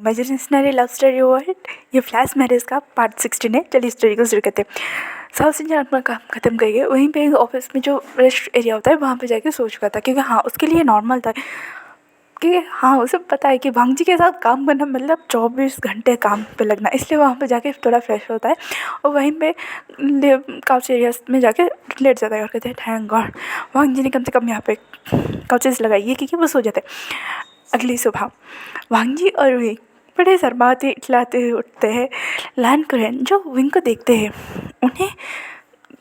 Imaginary love story world, ये flash marriage का part 16 है। चलिए स्टोरी को शुरू करते हैं। साउथ इंडियन अपना काम खत्म करके वहीं पे ऑफिस में जो रेस्ट एरिया होता है वहाँ पे जाके सो चुका था, क्योंकि हाँ उसके लिए नॉर्मल था कि हाँ उसे पता है कि भांजी के साथ काम करना मतलब 24 घंटे काम पे लगना, इसलिए वहाँ पे जाके थोड़ा फ्रेश होता है और वहीं पे काउच एरिया में जाके लेट जाता है और कहते हैं थैंक गॉड भांजी ने कम से कम यहाँ पे काउचेस लगाई है, क्योंकि वो सो जाते हैं। अगली सुबह वांगजी और विंग बड़े शर्माते इटलाते उठते हैं। लैन कुरेन जो विंग को देखते हैं उन्हें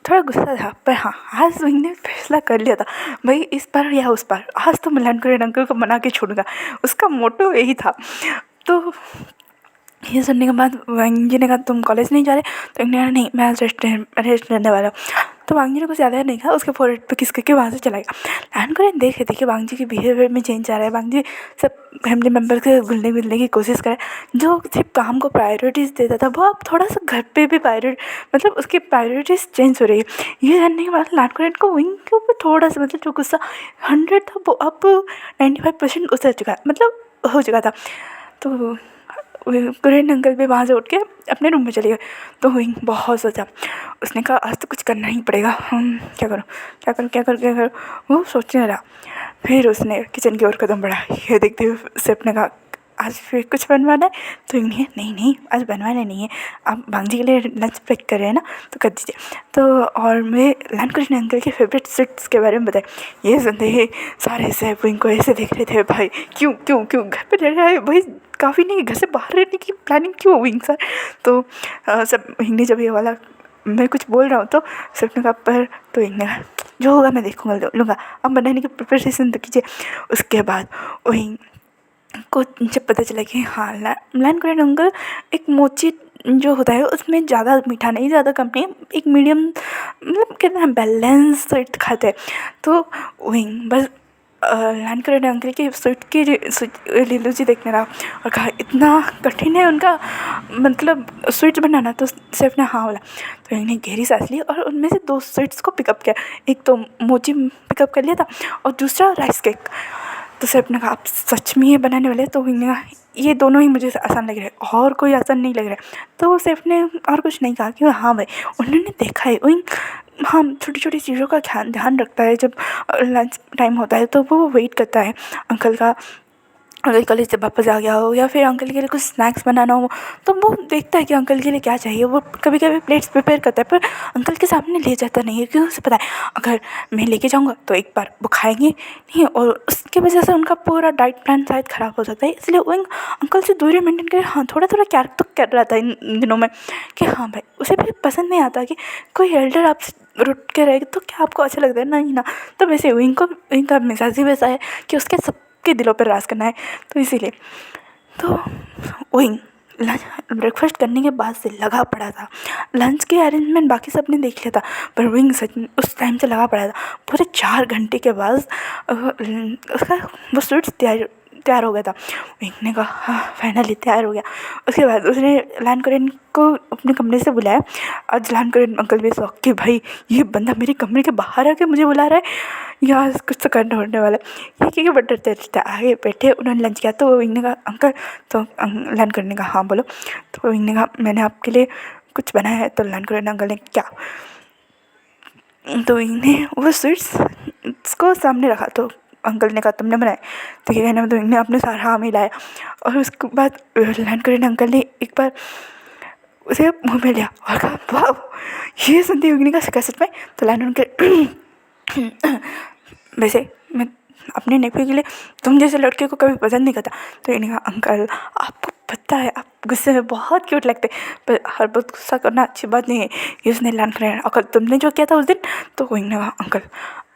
थोड़ा गुस्सा था, पर हाँ आज विंग ने फैसला कर लिया था भाई इस बार या उस बार, आज तो मैं लैन कुरेन अंकल को मना के छोड़ूंगा, उसका मोटो यही था। तो ये सुनने के बाद वांगजी ने कहा तुम कॉलेज नहीं जा रहे? तो इन्होंने कहा नहीं मैं आज रेस्ट लेने वाला हूँ। तो वांगजी ने कुछ ज़्यादा नहीं कहा, उसके फोरहेड पे किस करके वहाँ से चला गया। लैन कुरेन देख रहे थे कि वांगजी के बिहेवियर में चेंज आ रहा है। वांगजी सब फैमिली मेम्बर के घुलने मिलने की कोशिश करे, जो सिर्फ काम को प्रायोरिटीज़ देता था वो अब थोड़ा सा घर पे भी मतलब उसकी प्रायोरिटीज़ चेंज हो रही है। ये जानने के बाद लैन कुरेन को विंग के ऊपर थोड़ा सा मतलब जो गुस्सा 100 था वो अब 95% उतर चुका है, मतलब हो चुका था। तो कुरेन अंकल भी वहाँ से उठ के अपने रूम में चले गए। तो विंग बहुत सोचा, उसने कहा आज तो कुछ करना ही पड़ेगा, क्या करूँ क्या करूँ क्या करूँ क्या करूँ, वो सोचने लगा। फिर उसने किचन की ओर कदम बढ़ाया। ये देखते हुए सेफ ने कहा आज फिर कुछ बनवाना है? तो इन्हें नहीं नहीं आज बनवाना नहीं है, आप भांजी के लिए लंच पैक कर रहे हैं ना तो कर दीजिए। तो और मैं लैन कुरेन अंकल के फेवरेट स्वीट्स के बारे में बताए। ये सुनते ही सारे सेफ विंग को ऐसे देख रहे थे, भाई क्यों क्यों क्यों घर पर रह रहा है भाई, काफ़ी नहीं घर से बाहर रहने की प्लानिंग क्यों हुई सर? तो सब हिंदी जब ये वाला मैं कुछ बोल रहा हूँ तो सबने कहा पर, तो इन्हें कहा जो होगा मैं देखूँगा लूँगा, अब बनाने की प्रिपरेशन तो कीजिए। उसके बाद वहीं को जब पता चला कि हाँ लैन कुरेन अंकल एक मोची जो होता है उसमें ज़्यादा मीठा नहीं ज़्यादा कम नहीं, एक मीडियम मतलब कितना बैलेंस स्वीट खाते हैं। तो वहीं बस लैन कुरेन अंकल की स्वीट की लीलूजी देखने रहा और कहा इतना कठिन है उनका मतलब स्वीट्स बनाना? तो शेफ ने हाँ बोला। तो इन्होंने गहरी सांस ली और उनमें से 2 स्वीट्स को पिकअप किया। एक तो मोची पिकअप कर लिया था और दूसरा राइस केक। तो शेफ ने कहा आप सच में ये बनाने वाले? तो इन्होंने कहा ये दोनों ही मुझे आसान लग रहे हैं और कोई आसान नहीं लग रहा है। तो शेफ ने और कुछ नहीं कहा कि हाँ भाई उन्होंने देखा है वही हाँ छोटी छोटी चीज़ों का ध्यान रखता है। जब लंच टाइम होता है तो वो वेट करता है अंकल का, अगर कॉलेज से वापस आ गया हो या फिर अंकल के लिए कुछ स्नैक्स बनाना हो तो वो देखता है कि अंकल के लिए क्या चाहिए। वो कभी कभी प्लेट्स प्रिपेयर करता है पर अंकल के सामने ले जाता नहीं है, क्योंकि उसे पता है अगर मैं लेके जाऊँगा तो एक बार वो खाएंगे नहीं और उसकी वजह से उनका पूरा डाइट प्लान शायद ख़राब हो सकता है। इसलिए वो अंकल से दूरी मेंटेन कर हाँ थोड़ा थोड़ा क्या तो कर रहा था इन दिनों में कि हाँ भाई उसे भी पसंद नहीं आता कि कोई एल्डर आपसे रुट के रहेगा तो क्या आपको अच्छा लगता है नहीं ना। तो वैसे इनका मिजाज ही वैसा है कि उसके सबके दिलों पर राज करना है। तो इसीलिए तो विंग ब्रेकफास्ट करने के बाद से लगा पड़ा था। लंच के अरेंजमेंट बाकी सब ने देख लिया था पर विंग सच उस टाइम से लगा पड़ा था। पूरे 4 घंटे के बाद उसका वो स्वीट्स तैयार हो गया था। विंग ने कहा हाँ फाइनली तैयार हो गया। उसके बाद उसने लैन कुरेन को अपने कमरे से बुलाया। आज लैन कुरेन अंकल भी शौक कि भाई ये बंदा मेरे कमरे के बाहर आके मुझे बुला रहा है या कुछ तो करना होने वाला है। ये क्योंकि बटर चलता आगे बैठे उन्होंने लंच किया। तो विंग ने कहा अंकल, तो लैन कुरेन ने कहा हाँ बोलो। तो विंग ने कहा मैंने आपके लिए कुछ बनाया है। तो लैन कुरेन अंकल ने क्या? तो विंग ने वो स्वीट्स को सामने रखा। तो अंकल ने कहा तुमने बनाया? तो ये कहने में तो इन्हें अपने सारा हाँ मिलाया और उसके बाद लैन कुरेन अंकल ने एक बार उसे मुँह में लिया और कहा वाह। ये सुनते हुए ने कहा सच में? तो लैन अंकल वैसे मैं अपने नेपी के लिए तुम जैसे लड़के को कभी पसंद नहीं करता। तो इन्हें कहा अंकल आपको पता है आप गुस्से में बहुत क्यूट लगते पर हर बहुत गुस्सा करना अच्छी बात नहीं है। ये उसने लैन कुरेन अकल तुमने जो किया था उस दिन। तो इन्हें कहा अंकल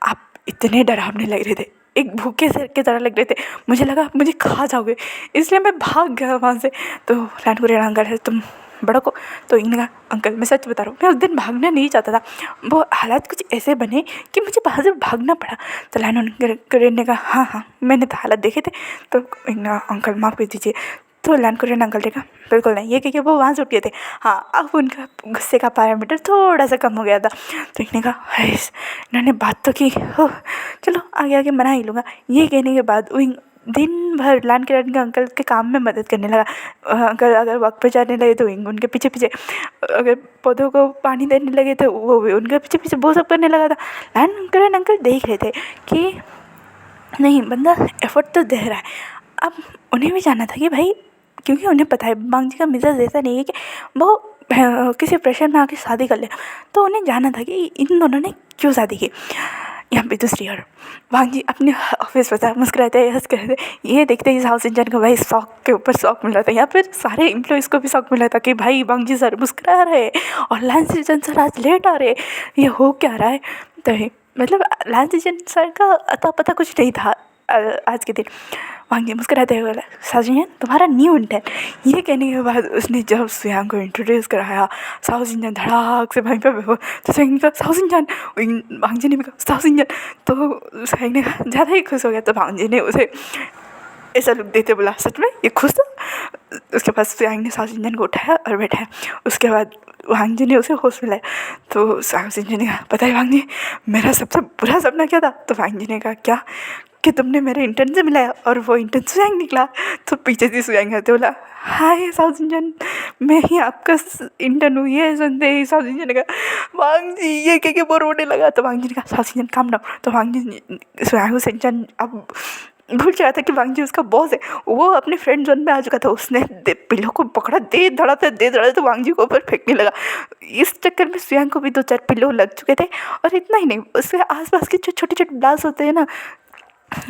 आप इतने डरावने लग रहे थे, एक भूखे शेर की तरह लग रहे थे, मुझे लगा आप मुझे खा जाओगे इसलिए मैं भाग गया वहाँ से। तो लैन कुरेन अंकल है तुम बड़ों को। तो इन्होंने कहा अंकल मैं सच बता रहा हूँ मैं उस दिन भागना नहीं चाहता था, वो हालात कुछ ऐसे बने कि मुझे वहाँ से भागना पड़ा। तो लैन कुरेन ने कहा हाँ हाँ मैंने तो हालात देखे थे। तो अंकल माफ़ कर दीजिए। तो लैन कुरेन अंकल ने कहा बिल्कुल नहीं, ये क्योंकि वो वहाँ से उठ गए थे। हाँ अब उनका गुस्से का पैरामीटर थोड़ा सा कम हो गया था। तो इन्होंने कहा इन्होंने बात तो की हो चलो आगे आगे मना ही लूँगा। ये कहने के बाद दिन भर लान के अंकल के काम में मदद करने लगा। अंकल अगर वक्त पे जाने लगे तो उनके पीछे पीछे, अगर पौधों को पानी देने लगे तो वो भी उनके पीछे पीछे वो सब करने लगा था। लान अंकल देख रहे थे कि नहीं बंदा एफर्ट तो दे रहा है। अब उन्हें भी जानना था कि भाई, क्योंकि उन्हें पता है बांग्जी का मिजाज ऐसा नहीं है कि वो किसी प्रेशर में आके शादी कर ले। तो उन्हें जानना था कि इन दोनों ने क्यों शादी की। यहाँ पे दूसरी ओर वांगजी अपने ऑफिस में था, मुस्कुराते हंस कर ये देखते ही साउथ इंडियन को भाई शौक के ऊपर शौक मिला था। यहाँ पर सारे एम्प्लॉयज़ को भी शौक मिला था कि भाई वांगजी सर मुस्कुरा रहे और लांस सीजन सर आज लेट आ रहे, ये हो क्या रहा है। तो मतलब लांस सीजन सर का अता पता कुछ नहीं था आज के दिन। वांगजी मुस्कुराते हुए बोला, साउथ तुम्हारा न्यू इंटर्न। ये कहने के बाद उसने जब सुयांग को इंट्रोड्यूस कराया, साउथ इंडियन धड़ाक से वहीं पर तो सुयांग ने कहा साउथ इंडियन, वांगजी ने भी कहा साउथ इंडियन। तो सुयांग ने कहा ज़्यादा ही खुश हो गया। तो वांगजी ने उसे ऐसा लुक देते बोला सच में ये खुश था। उसके बाद सुयांग ने साउथ इंडियन को उठाया और बैठाया। उसके बाद वांगजी ने उसे होश में लाया। तो साउथ इंडियन ने कहा पता है वांगजी मेरा सबसे बुरा सपना क्या था। तो वांगजी ने कहा क्या, कि तुमने मेरे इंटर्न से मिलाया और वो इंटर्न सुयांग निकला। तो पीछे से सुयांग आते बोला हाय साउथ इंडियन, मैं ही आपका इंटर्न हुई है। सुनते ही साउथ इंडियन ने कहा वांगजी ये कह के वो रोने लगा। तो वांगजी ने कहा साउथ इंडियन काम डाउन। तो वांगजी सुयांग से इंटर्न अब भूल गया था कि वांगजी उसका बॉस है। वो अपने फ्रेंड जोन में आ चुका था। उसने पिल्लों को पकड़ा, दे धड़ा तो वांगजी को ऊपर फेंकने लगा। इस चक्कर में सुयांग को भी 2-4 पिल्लो लग चुके थे। और इतना ही नहीं, उसके आसपास के जो छोटे छोटे ग्लास होते हैं ना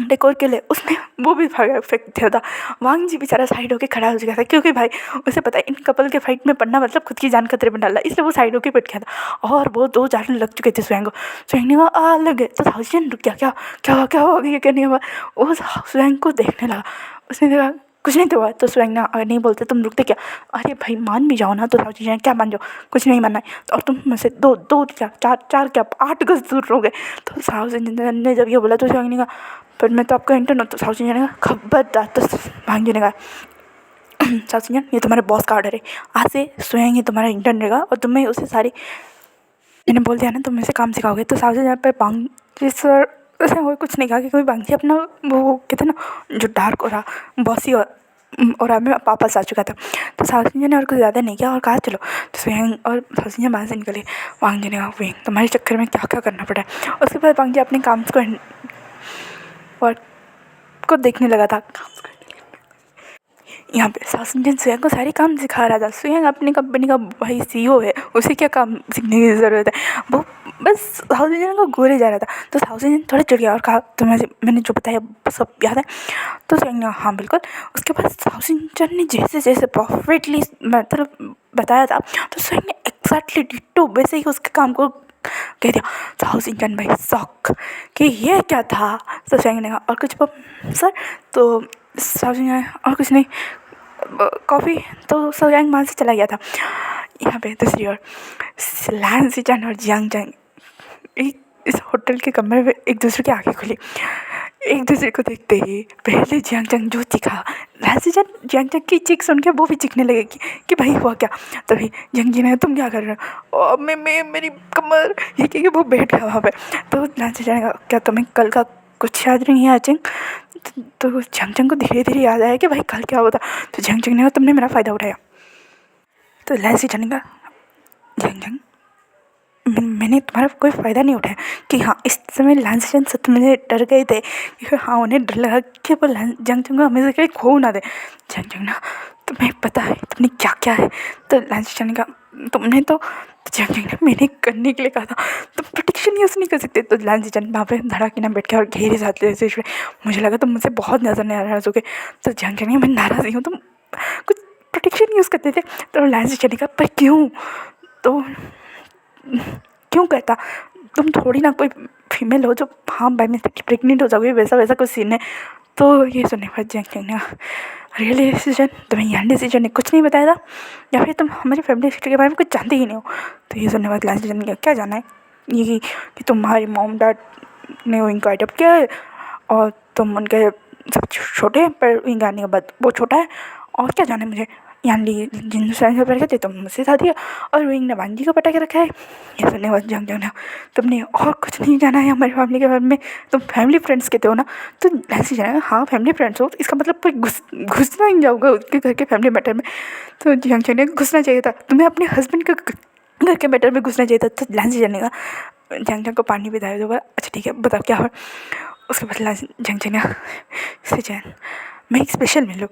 डेकोर के लिए, उसने वो भी फेंक दिया था। वांगजी बेचारा साइड होके खड़ा हो चुका था, क्योंकि भाई उसे पता है इन कपल के फाइट में पड़ना मतलब खुद की जान खतरे में डालना, इसलिए वो साइड होके बैठ गया था। और वो 2-4 लग चुके थे सुयांग को। सुयांग ने कहा लग गए। तो साउथ रुक गया, क्या हो गया कहने के बाद वो सुयांग को देखने लगा। उसने देखा कुछ नहीं तो हुआ। तो सुयांग ने अगर नहीं बोलते तुम रुकते क्या, अरे भाई मान भी जाओ ना। तो साउथ इंडियन क्या मान जाओ, कुछ नहीं मानना है और तुम मुझसे दो क्या चार क्या 8 गज दूर रहोगे। तो साउथ इंडियन ने जब ये बोला तो सुयांग ने कहा पर मैं तो आपका इंटर्न हूँ। तो साउथ इंडियन ने कहा खबरदार। तो वांगजी ने कहा साउथ इंडियन ये तुम्हारे बॉस का ऑर्डर है, आज से सुयांग ही तुम्हारा इंटर्न रहेगा और तुम्हें उसे सारी मैंने बोल दिया ना तुम इसे काम सिखाओगे। तो साउथ इंडियन पर वांगजी सर उसने और कुछ नहीं कहा, क्योंकि वांगजी अपना वो कहते ना जो डार्क और बॉसी और में वापस आ चुका था। तो साउथ इंडियन ने और कुछ ज़्यादा नहीं किया और कहा चलो। तो सुयांग और साउथ इंडियन वहाँ से निकले। वांगजी ने कहा वही तुम्हारे चक्कर में क्या क्या करना पड़ा है। उसके बाद वांगजी अपने काम को देखने लगा था। यहाँ पे साउथ इंडियन सुयांग को सारे काम सिखा रहा था। सुयांग अपनी कंपनी का भाई CEO है, उसे क्या काम सीखने की ज़रूरत है। वो बस साउथ इंडियन को घूरे जा रहा था। तो साउथ इंडियन थोड़ा चिढ़ गया और कहा तुम्हें मैंने जो बताया सब याद है। तो सुयांग ने हाँ बिल्कुल। उसके बाद साउथ इंडियन ने जैसे जैसे परफेक्टली मतलब बताया था, तो सुयांग ने एक्जैक्टली डिट्टो वैसे ही उसके काम को कह दिया। साउथ इंडियन भाई शॉक कि ये क्या था। तो सुयांग ने कहा और कुछ सर। तो साउथ इंडियन और कुछ नहीं कॉफ़ी। तो सुयांग वहाँ से चला गया था। यहाँ पे दूसरी ओर लान सीजन और जियांग जंग इस होटल के कमरे में एक दूसरे की आंखें खुली। एक दूसरे को देखते ही पहले जियांग जंग जो चीखा, लान सीजन जियांग जंग की चीख सुन के वो भी चीखने लगे कि भाई हुआ क्या। तभी जियांग जी ने तुम क्या कर रहे हो, और मैं मेरी कमर ये कि वो बैठ गया वहाँ पे। तो लान सीजन ने क्या तुम्हें कल का कुछ याद नहीं है अचिंग। तो जियांग को धीरे धीरे याद आया कि भाई कल क्या हुआ था। तो जियांग ने कहा तुमने मेरा फ़ायदा उठाया। तो लान सीजन ने कहा जियांग मैंने तुम्हारा कोई फ़ायदा नहीं उठाया। कि हाँ इस समय लान सीजन सच में डर गए थे कि हाँ उन्हें डर लगा कि वो जियांग को हमें से कहीं खो ना दे। जियांग ना तुम्हें पता है तुमने क्या क्या है। तो लान सीजन ने कहा तुमने तो जियांग ने मैंने करने के लिए कहा था तुम प्रोटेक्शन यूज़ नहीं कर सकते। तो लान सीजन वहाँ पे धड़ाके ना बैठ के और घेरे जाते थे। मुझे लगा तुम मुझसे बहुत नज़र नाराज़ हो गए। तो जियांग ने मैं नाराज़ ही हूँ, तुम कुछ प्रोटेक्शन यूज़ करते थे। तो लान सीजन ने कहा पर क्यों। तो क्यों कहता तुम थोड़ी ना कोई फीमेल हो जो हाँ बाई मिस्टेक प्रेग्नेंट हो जाओगे, वैसा वैसा कुछ सीन है। तो ये सुनने के बाद जियांग ने रियली डिसीजन तुम्हें यहाँ डिसीजन ने कुछ नहीं बताया था, या फिर तुम हमारी फैमिली हिस्ट्री के बारे में कुछ जानते ही नहीं हो। तो ये सुनने के बाद लास्ट डिसीजन ने क्या जाना है ये कि तुम्हारी मॉम डैड ने इनको अडॉप्ट किया है और तुम उनके सब छोटे हैं, पर इनका आने के बाद वो छोटा है और क्या जाने मुझे, यहाँ ली जिन फ्रेंड से पढ़ थे तुम मुझसे शादी है और विंग ने बांझी को पटा के रखा है। ये सुनने बाद जंग जंग तुमने और कुछ नहीं जाना है हमारी फैमिली के बारे में, तुम फैमिली फ्रेंड्स कहते हो ना, तो ऐसे जाना हाँ फैमिली फ्रेंड्स हो, इसका मतलब कोई घुसना ही जाऊँगा उसके घर के फैमिली मैटर में। तो जंग जंग ने घुसना चाहिए था, तुम्हें अपने हस्बैंड के घर के मैटर में घुसना चाहिए था। तो लांसी जाने का जंग जंग को पानी पिलाया दोगा, अच्छा ठीक है बताओ क्या हो। उसके बाद जंग जंग से चैन मैं एक स्पेशल मिलूँ,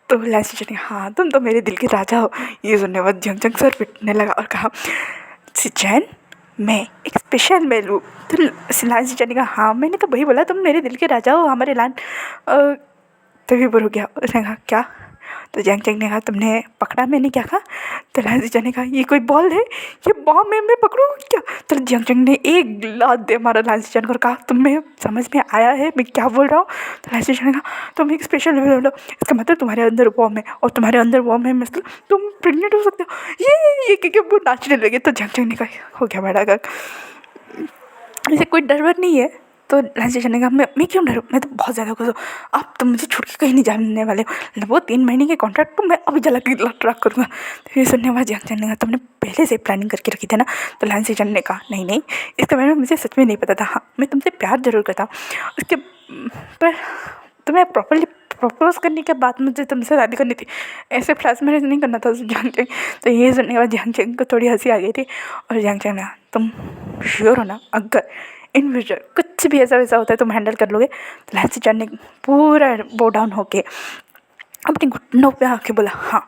तो लांसी जाने हाँ तुम तो मेरे दिल के राजा हो। ये सुनने बाद जंग जंग सर पिटने लगा और कहा सिचैन मैं एक स्पेशल मेल हूँ। तो लांसी जाने का हाँ मैंने तो वही बोला, तुम मेरे दिल के राजा हो हमारे लान। तभी बुर हो गया, उसने कहा क्या। तो जंग जंग ने कहा तुमने पकड़ा, मैंने क्या कहा। तो लांसी जाने कहा ये कोई बॉल है, ये बॉल मैं पकड़ूँ क्या। तो जंग जंग ने एक लात दे मारा लांसी जान को और कहा तुम्हें समझ में आया है मैं क्या बोल रहा हूँ। तो लांसी जाने कहा तुम एक स्पेशल मेल बोलो, इसका मतलब तुम्हारे अंदर बॉम है और तुम्हारे अंदर बॉम है मतलब तुम प्रेग्नेंट हो सकते हो। ये क्योंकि वो नाचने लगे। तो जंग जंग ने कहा हो गया बेटा का, ऐसे कोई डर वर नहीं है। तो लांसी जाने का मैं क्यों डरूँ, मैं तो बहुत ज़्यादा खुश हूँ। अब तुम मुझे छोड़ के कहीं नहीं जाने वाले हो, वो 3 महीने के कॉन्ट्रैक्ट तो मैं अभी जला के ट्रैक करूँगा। तो ये सुनने बाद जंग जाने का तुमने पहले से प्लानिंग करके रखी थी ना। तो लांसी जाने ने कहा नहीं नहीं इसका मैंने मुझे सच में नहीं पता था, हाँ मैं तुमसे प्यार ज़रूर करता हूँ उसके पर तुम्हें प्रॉपरली प्रपोज करने के बाद मुझे तुमसे शादी करनी थी, ऐसे फ्लैश मैरिज नहीं करना था जंग जंग। तो ये सुनने के बाद जंग जंग को थोड़ी हंसी आ गई थी और जंग जंग ने तुम श्योर हो ना अगर इन फ्यूचर कुछ भी ऐसा वैसा होता है तुम हैंडल कर लोगे। तो लांसी जान ने पूरा बो डाउन होके अपने घुटनों पे आके बोला हाँ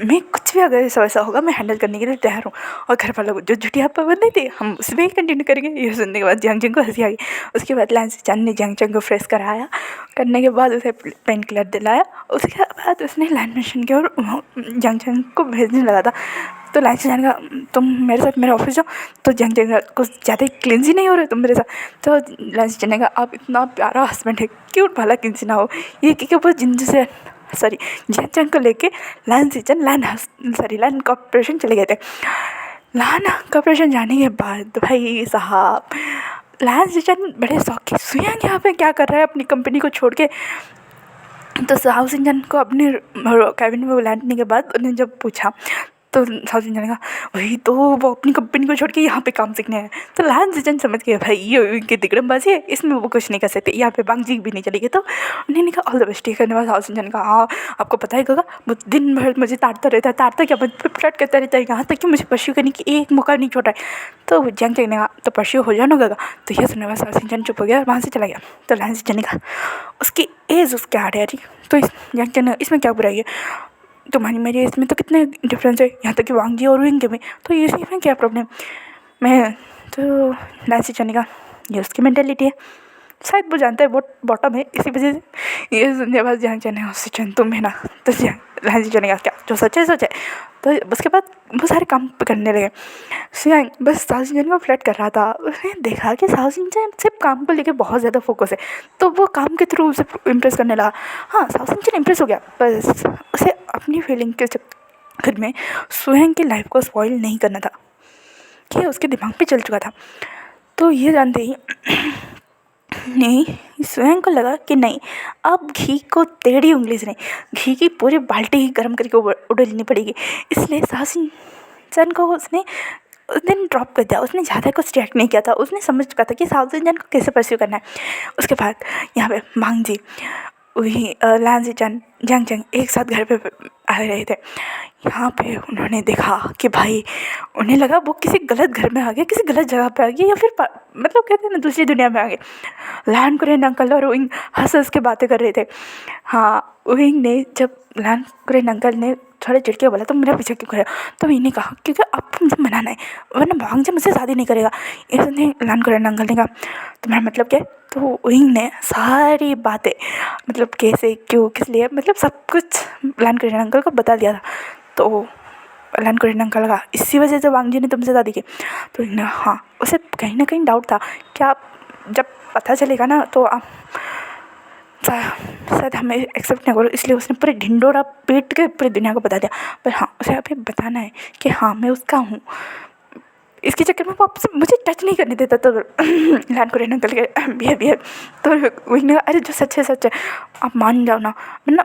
मैं कुछ भी अगर ऐसा वैसा होगा मैं हैंडल करने के लिए तैयार हूँ। और घर वालों को जो झूठी पाबंदी थी हम उसमें ही कंटिन्यू करेंगे। ये सुनने के बाद जंग जंग को हंसी आ गई। उसके बाद लांसी जान ने जंग जंग को फ्रेश कराया, करने के बाद उसे पेन किलर दिलाया। उसके बाद उसने लैंड मिशन की ओर जंग जंग को भेजने लगा था। तो लांसी जान का तुम मेरे साथ मेरे ऑफिस जाओ। तो जंग जंग कुछ ज़्यादा क्लिंजी नहीं हो रहे तुम मेरे साथ। तो लांसी जाने का आप इतना प्यारा हस्बैंड है क्यूट भला क्लिंजी ना हो। ये क्योंकि वो जिन से सॉरी जंग जंग को लेके लांसी जान लैंड कॉर्पोरेशन चले गए थे। लैंड कॉर्पोरेशन जाने के बाद भाई साहब लांसी जान बड़े शौकी सुयांग यहाँ पे क्या कर रहा है अपनी कंपनी को छोड़ के। तो साउथ इंडियन को अपने कैबिन में बुलाने के बाद उन्होंने जब पूछा तो साउथ इंडियन का वही तो वो अपनी कंपनी को छोड़ के यहाँ पे काम सीखने आए। तो लांसी जान समझ गए भाई ये इनकी तिकड़मबाजी है, इसमें वो कुछ नहीं कर सकते, यहाँ पे बांगजी भी नहीं चलेगी। तो उन्होंने कहा ऑल द बेस्ट। करने बाद साउथ इंडियन का हाँ आपको पता है गगा वो दिन भर मुझे ताड़ता रहता है, ताड़ता क्या फ्लर्ट करता रहता है, यहाँ तक कि मुझे परस्यू करने की एक मौका नहीं छोड़ा है। तो जंग जंग ने कहा तो परस्यू हो जाओ ना गगा। तो यह सुनने बाद साउथ इंडियन चुप हो गया और वहाँ से चला गया। तो लांसी जान ने कहा उसकी एज उसके आड़े आ रही, तो जंग जंग इसमें क्या बुराई है, तुम्हारी मेरी इसमें तो कितने डिफरेंस है, यहाँ तक कि वांगजी और विंग के में, तो ये इसमें क्या प्रॉब्लम। मैं तो लांसी जाने का ये उसकी मेंटेलिटी है, शायद वो जानता है वो बॉटम है इसी वजह से। ये सुनने बाद जंग जाने उससे चंद तुम है ना। तो लांसी जाने का क्या जो सच है सच है। तो उसके बाद वो सारे काम करने लगे। सियांग बस साउथ इंडियन को फ्लर्ट कर रहा था, उसने देखा कि साउथ इंडियन सिर्फ काम को लेके बहुत ज़्यादा फोकस है, तो वो काम के थ्रू उसे इम्प्रेस करने लगा। हाँ साउथ इंडियन इम्प्रेस हो गया, बस उसे अपनी फीलिंग के चक्कर में सुयांग की लाइफ को स्पॉइल नहीं करना था, कि उसके दिमाग पे चल चुका था। तो ये जानते ही नहीं स्वयं को लगा कि नहीं अब घी को टेढ़ी उंगली से नहीं, घी की पूरी बाल्टी ही गर्म करके उड़ेलनी पड़ेगी। इसलिए साउथ को उसने उस दिन ड्रॉप कर दिया, उसने ज़्यादा कुछ रिएक्ट नहीं किया था, उसने समझ चुका था कि साउथ इंडियन को कैसे परस्यू करना है। उसके बाद यहाँ पे मांगजी वही लांसी जान जंग जंग एक साथ घर पे आ रहे थे। यहाँ पे उन्होंने देखा कि भाई उन्हें लगा वो किसी गलत घर में आ गए, किसी गलत जगह पे आ गए, या फिर मतलब कहते हैं ना दूसरी दुनिया में आ गए। लैंड कुरेन अंकल और विंग हंस के बातें कर रहे थे। हाँ विंग ने जब लैंड कुरेन अंकल ने थोड़ा चिड़के बोला तो मेरा पीछे क्यों करे, तो विंग ने कहा क्योंकि आपको मुझे मनाना है वरना वांगजी मुझसे शादी नहीं करेगा। इसने लैंड कुरेन अंकल ने कहा तुम्हारा मतलब क्या है। तो विंग ने सारी बातें मतलब कैसे क्यों किस लिए मतलब सब कुछ लैंड कुरेन अंकल को बता दिया था। तो लैंड कुरेन अंकल का इसी वजह से वांगजी ने तुमसे शादी की। तो हाँ उसे कहीं ना कहीं डाउट था कि आप जब पता चलेगा ना तो आप शायद हमें एक्सेप्ट नहीं करो, इसलिए उसने पूरे ढिंडोरा पीट के पूरी दुनिया को बता दिया। पर हाँ उसे अभी बताना है कि हाँ मैं उसका हूँ, इसके चक्कर में वो आपसे मुझे टच नहीं करने देता। तो लैंड कुरेन अंकल के बिहेवियर तो वही ना अरे जो सच है आप मान जाओ ना, वरना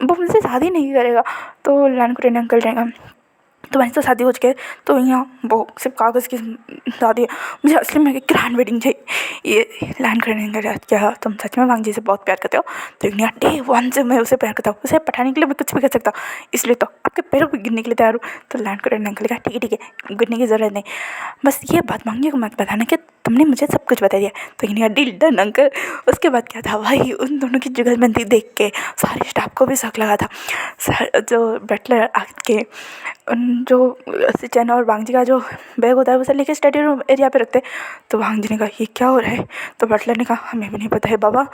वो मुझसे शादी नहीं करेगा। तो लैंड करेंगे अंकल रहेगा तुम्हारी तो शादी हो चुकी है, तो यहाँ वो सिर्फ कागज़ की शादी है, मुझे असली में ग्रैंड वेडिंग चाहिए। ये लैंड करेंगे क्या तुम सच में वांग जी से बहुत प्यार करते हो? तो यहाँ डे वन से मैं उसे प्यार करता हूँ, उसे पठाने के लिए मैं कुछ भी कर सकता हूँ, इसलिए तो आपके पैरों पर गिरने के लिए तैयार हूँ। तो लैंड करेंगे अंकल का ठीक है गिरने की ज़रूरत नहीं, बस ये बात वांग जी को मत बताना कि तुमने मुझे सब कुछ बता दिया। तो यहाँ डील डन अंकल। उसके बाद क्या था भाई, उन दोनों की जुगलबंदी देख के सारे स्टाफ को भी शक लगा था। जो बटलर आके जो सिचन और वांग जी का जो बैग होता है उसे लेके स्टडी रूम एरिया पे रखते। तो वांग जी ने कहा ये क्या हो रहा है? तो बटलर ने कहा हमें भी नहीं पता है बाबा,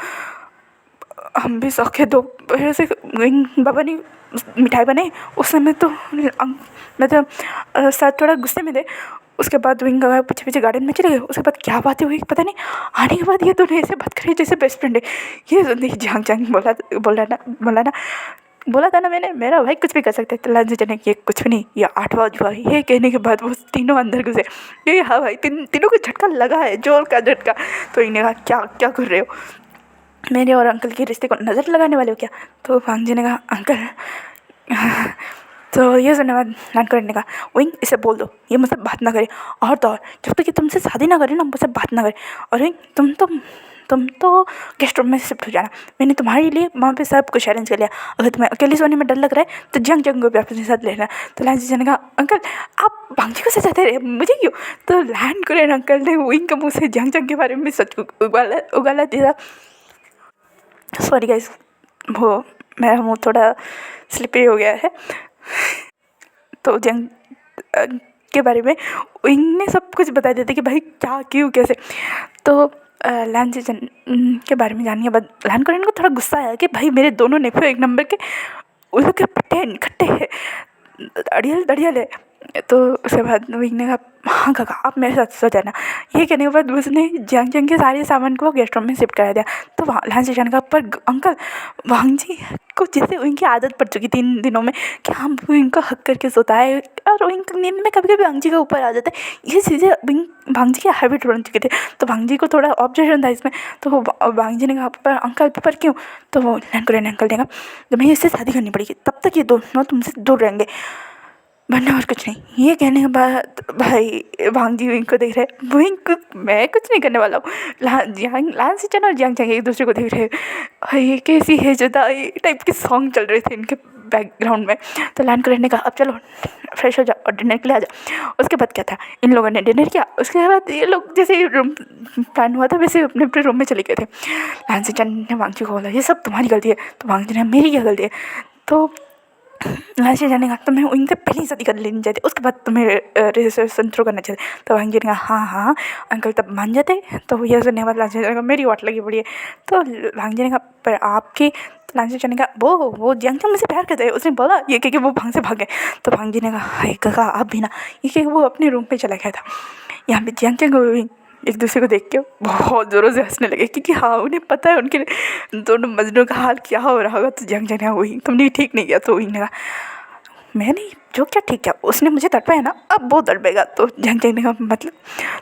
हम भी शौक है। दो से बाबा ने मिठाई बनाई उस समय तो मैं तो शायद थोड़ा गुस्से में थे। उसके बाद विंग पीछे पीछे गार्डन में चले गए। उसके बाद क्या बातें हुई पता नहीं, आने के बाद ये दोनों ऐसे बात करे जैसे बेस्ट फ्रेंड है। ये सुनते ही झांग झांग बोला था ना मैंने, मेरा भाई कुछ भी कर सकते हैं। तो लांजी ने ये कुछ भी नहीं, ये 8वां अजूबा। ये कहने के बाद वो तीनों अंदर घुसे। ये हाँ भाई तीनों को झटका लगा है, जोर का झटका। तो इन्हें कहा क्या क्या कर रहे हो, मेरे और अंकल के रिश्ते को नज़र लगाने वाले हो क्या? तो वांग जी ने कहा अंकल तो ये सुनने बाद लैंड ने कहा विंग इसे बोल दो ये मुझसे बात ना करे, और तो और जब तक ये तुमसे शादी ना करे ना मुझसे बात ना करे। और विंग तुम तो गेस्ट रूम में शिफ्ट हो जाना, मैंने तुम्हारे लिए वहाँ पे सब कुछ अरेंज कर लिया। अगर तुम्हें अकेले सोने में डर लग रहा है तो जंग को भी अपने साथ लेना। तो लैंड जी ने कहा अंकल आप वांग जी को सजाते रहे मुझे क्यों? तो लैंड कुरेन अंकल ने विंग के मुँह से जंग के बारे में सच उगाला दिया। सॉरी गाइस, वो मेरा मुँह थोड़ा स्लिपरी हो गया है। तो जंग के बारे में इनने सब कुछ बता दिया था कि भाई क्या क्यों कैसे। तो लैंड सीजन के बारे में जानने के बाद लैंड करेन को थोड़ा गुस्सा आया कि भाई मेरे दोनों नेफ्यू एक नंबर के उन लोग के पट्टे खट्टे हैं, दड़ियल है। तो उसके बाद विंग ने कहा हाँ काका आप मेरे साथ सो जाना। ये कहने के बाद उसने जंग के सारे सामान को गेस्ट रूम में शिफ्ट करा दिया। तो वहाँ लैंड सीजन का पर अंकल वांग जी को जैसे उनकी आदत पड़ चुकी थी इन दिनों में कि हम इनका हक करके सोता है, और उनकी नींद में कभी कभी वांग जी का ऊपर आ जाता है। ये चीज़ें वांग जी की हैबिट बन चुकी थी। तो वांग जी को थोड़ा ऑब्जेक्शन था इसमें। तो वांग जी ने कहा पर अंकल पर क्यों? तो वो लैंड करेन अंकल ने कहा जब मैं इससे शादी करनी पड़ेगी तब तक ये दोनों तुमसे दूर रहेंगे, वरना और कुछ नहीं। ये कहने के बाद भाई वांग जी विंग को देख रहे, विंग मैं कुछ नहीं करने वाला हूँ। लान सिचन और जियांग चैंग एक दूसरे को देख रहे, भाई कैसी है जुदाई टाइप के सॉन्ग चल रहे थे इनके बैकग्राउंड में। तो लैंड को रहने का अब चलो फ्रेश हो जाओ और डिनर के लिए आ जाओ। उसके बाद क्या था, इन लोगों ने डिनर किया। उसके बाद ये लोग जैसे रूम प्लान हुआ था वैसे अपने अपने रूम में चले गए थे। लान सिचन ने वांग जी को बोला ये सब तुम्हारी गलती है। तो वांग जी ने मेरी क्या गलती है? तो लास्ट जाने का तो मैं उनसे पहले ही शादी कर लेनी चाहिए, उसके बाद तुम्हें रजिस्ट्रेशन थ्रू करना चाहिए। तो वांग ने कहा हाँ अंकल तब मान जाते। तो ये सुनने के बाद लास्ट जाने का मेरी वाट लगी पड़ी है। तो वांग ने कहा पर आपकी, तो लास्ट जाने का वो जियांग मुझसे प्यार करते हैं उसने बोला ये कह के वो भांग से भाग गए। तो वांग ने कहा हाय काका आप भी ना, ये कह वो अपने रूम पर चला गया था। यहाँ पे जियांग को एक दूसरे को देख के बहुत ज़ोरों से हंसने लगे क्योंकि हाँ उन्हें पता है उनके दोनों मजनू का हाल क्या हो रहा होगा। तो जंग जंग वही तुमने ठीक नहीं किया। तो वही ने कहा मैंने जो क्या ठीक किया, उसने मुझे तड़पाया ना अब वो तड़पेगा। तो जंग जंग ने कहा मतलब?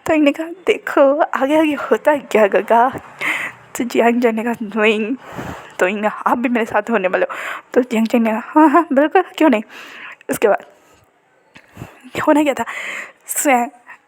तो इन्हें कहा देखो आगे आगे होता है क्या गगा। तो जंग जंग ने कहा वही तो इन्हें आप भी मेरे साथ होने वाले हो। तो जंग जंग ने कहा हाँ हाँ बिल्कुल क्यों नहीं। उसके बाद होना क्या था,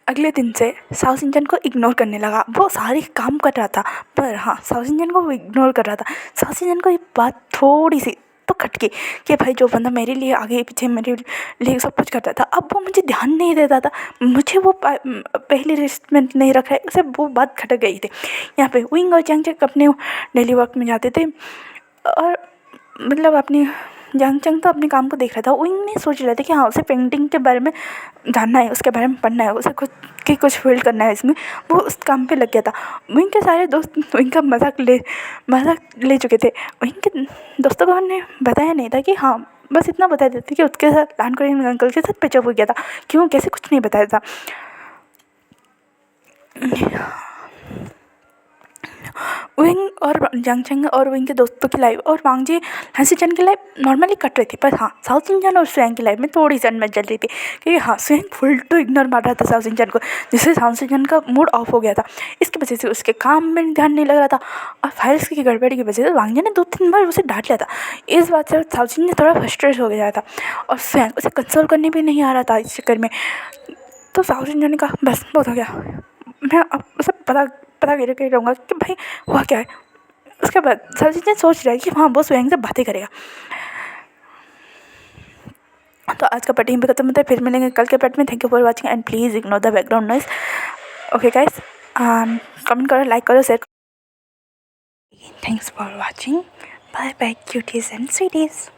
अगले दिन से साउथ इंडियन को इग्नोर करने लगा। वो सारे काम कर रहा था पर हाँ साउथ इंडियन को वो इग्नोर कर रहा था। साउथ इंडियन को ये बात थोड़ी सी तो खटकी कि भाई जो बंदा मेरे लिए आगे पीछे मेरे लिए सब कुछ करता था अब वो मुझे ध्यान नहीं देता था, मुझे वो पहले रिस्पेक्ट नहीं रखा है, उसे वो बात खटक गई थी। यहाँ पे विंग और जंग अपने डेली वर्क में जाते थे और मतलब अपनी जंग तो अपने काम को देख रहा था। विंग ने सोच रहा था कि हाँ उसे पेंटिंग के बारे में जानना है, उसके बारे में पढ़ना है, उसे कुछ फील्ड करना है इसमें। वो उस काम पे लग गया था। विंग के सारे दोस्त विंग का मजाक ले चुके थे। विंग के दोस्तों को उन्होंने बताया नहीं था कि हाँ बस इतना बता देते कि उसके साथ लैंड करेन अंकल के साथ पेचअप हो गया था, क्यों कैसे कुछ नहीं बताया था। विंग और जंगचंग और विंग के दोस्तों की लाइफ और वांगजी हंसीचंद की लाइफ नॉर्मली कट रही थी, पर हाँ साउथ इंडियन और सुयंग की लाइफ में थोड़ी सी अनबन चल रही थी, क्योंकि हाँ सुयंग फुल टू इग्नोर मार रहा था साउथ इंडियन को, जिससे साउथ इंडियन का मूड ऑफ हो गया था। इसकी वजह से उसके काम में ध्यान नहीं लग रहा था, और फाइल्स की गड़बड़ी की वजह से वांगजी ने 2-3 बार उसे डांट लिया था। इस बात से साउथ इंडियन थोड़ा फ्रस्ट्रेट हो गया था, और सुयंग उसे कंसोल करने भी नहीं आ रहा था इस चक्कर में। तो साउथ इंडियन ने कहा बस बहुत हो गया, मैं अब उसे पता पता करके रहूँगा कि भाई हुआ क्या है। उसके बाद साउथ इंडियन सोच रहा है कि हाँ वो स्वयं से बातें करेगा। तो आज का पार्ट यहीं पे खत्म होता है, फिर मिलेंगे कल के पार्ट में। Thank you for watching and please ignore the background noise. Okay guys, comment करो, लाइक करो, शेयर करो। Thanks for watching, bye bye cuties and स्वीटीज।